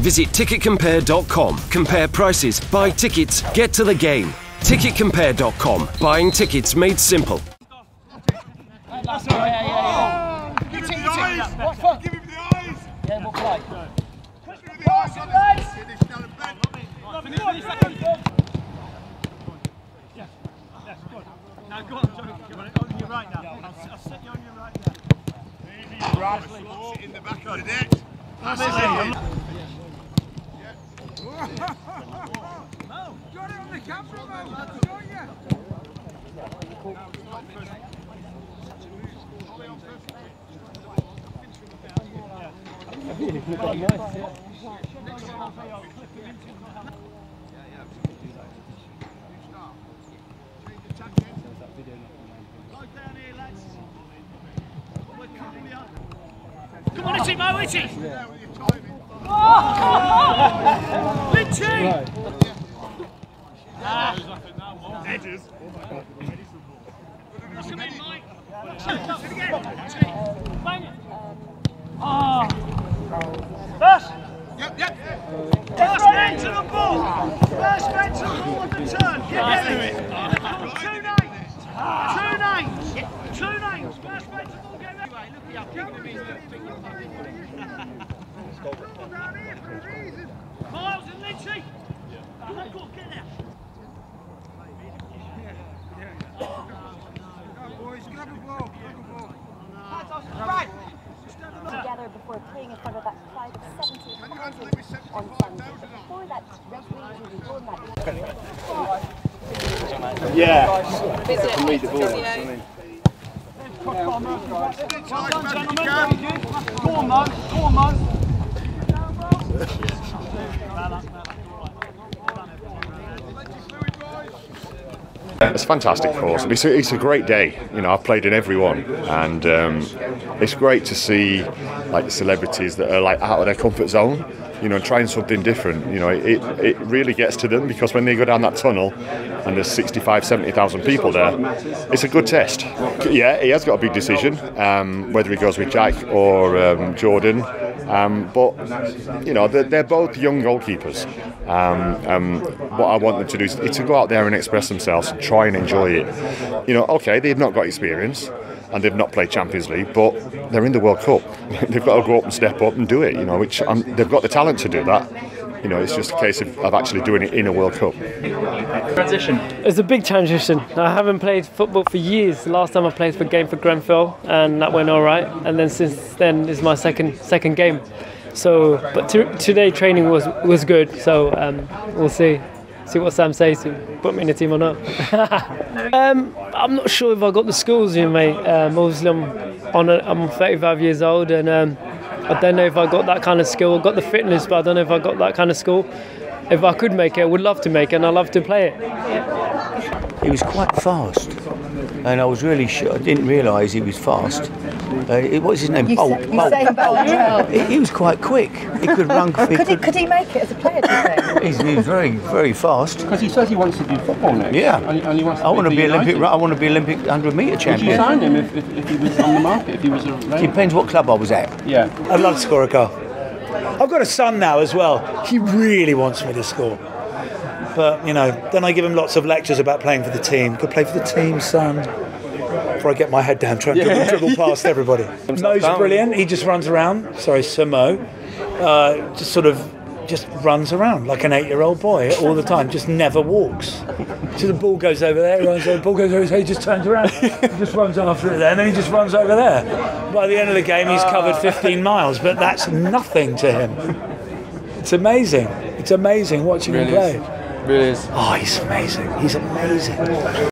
Visit ticketcompare.com. Compare prices, buy tickets, get to the game. Ticketcompare.com. Buying tickets made simple. That's all right, Give him the eyes! Give him the eyes! Yeah, we'll play. Push me with the eyes, lads! Finish down the bench. Yes, good. Now go on, Johnny. You're on your right now. I'll set you on your right now. Easy, grab it in the back of the net. That's it. Got it on the camera, man. Don't you? Come on, Itchy, Mo, Itchy! Oh! Itchy! Edges. Come in, Mike. Bang it. Oh. First. Yep. First man to the ball. First man to the ball with the turn. Get it. Two names. First man to the ball. Get it. Miles and Lynchy. Come on, get there. Right. Together before playing in front of that crowd of 70,000 on Sunday. Before that referee who won that. Yeah. Visit. Read the ball. Go on, Mo. It's a fantastic course. It's a great day. You know, I've played in every one, and it's great to see like celebrities that are like out of their comfort zone. You know, trying something different. You know, it really gets to them, because when they go down that tunnel and there's 70,000 people there, it's a good test. Yeah, he has got a big decision whether he goes with Jack or Jordan. But you know, they're both young goalkeepers. What I want them to do is to go out there and express themselves and try and enjoy it. You know, okay, they've not got experience and they've not played Champions League, but they're in the World Cup. They've got to go up and step up and do it. You know, which they've got the talent to do that. You know, it's just a case of actually doing it in a World Cup. Transition. It's a big transition. I haven't played football for years. The last time I played for a game for Grenfell, and that went all right. And then since then, it's my second game. So, but today training was good. So we'll see what Sam says to put me in the team or not. I'm not sure if I got the skills, you know, mate. Obviously, I'm 35 years old, and I don't know if I got that kind of skill. I got the fitness, but I don't know if I got that kind of skill. If I could make it, I would love to make it, and I love to play it. He was quite fast, and I was really sure. I didn't realise he was fast. What's his name? Bolt. He was quite quick. He could run. Could he make it as a player, do you think? He was very, very fast. Because he says he wants to do football next. Yeah. And he wants to I want to be Olympic. I want to be Olympic 100-metre champion. Would you sign him if he was on the market? If he was around? Depends what club I was at. Yeah. I'd love to score a goal. I've got a son now as well. He really wants me to score. But, you know, then I give him lots of lectures about playing for the team. Go play for the team, son. Before I get my head down, try and dribble past everybody. Mo's brilliant. He just runs around. Sorry, Sir Mo. Just runs around like an 8-year-old boy all the time. Just never walks. So the ball goes over there, the ball goes over there, he just turns around. He just runs after it there, and then he just runs over there. By the end of the game, he's covered 15 miles, but that's nothing to him. It's amazing. It's amazing watching him play. Really is. Oh, he's amazing. He's amazing.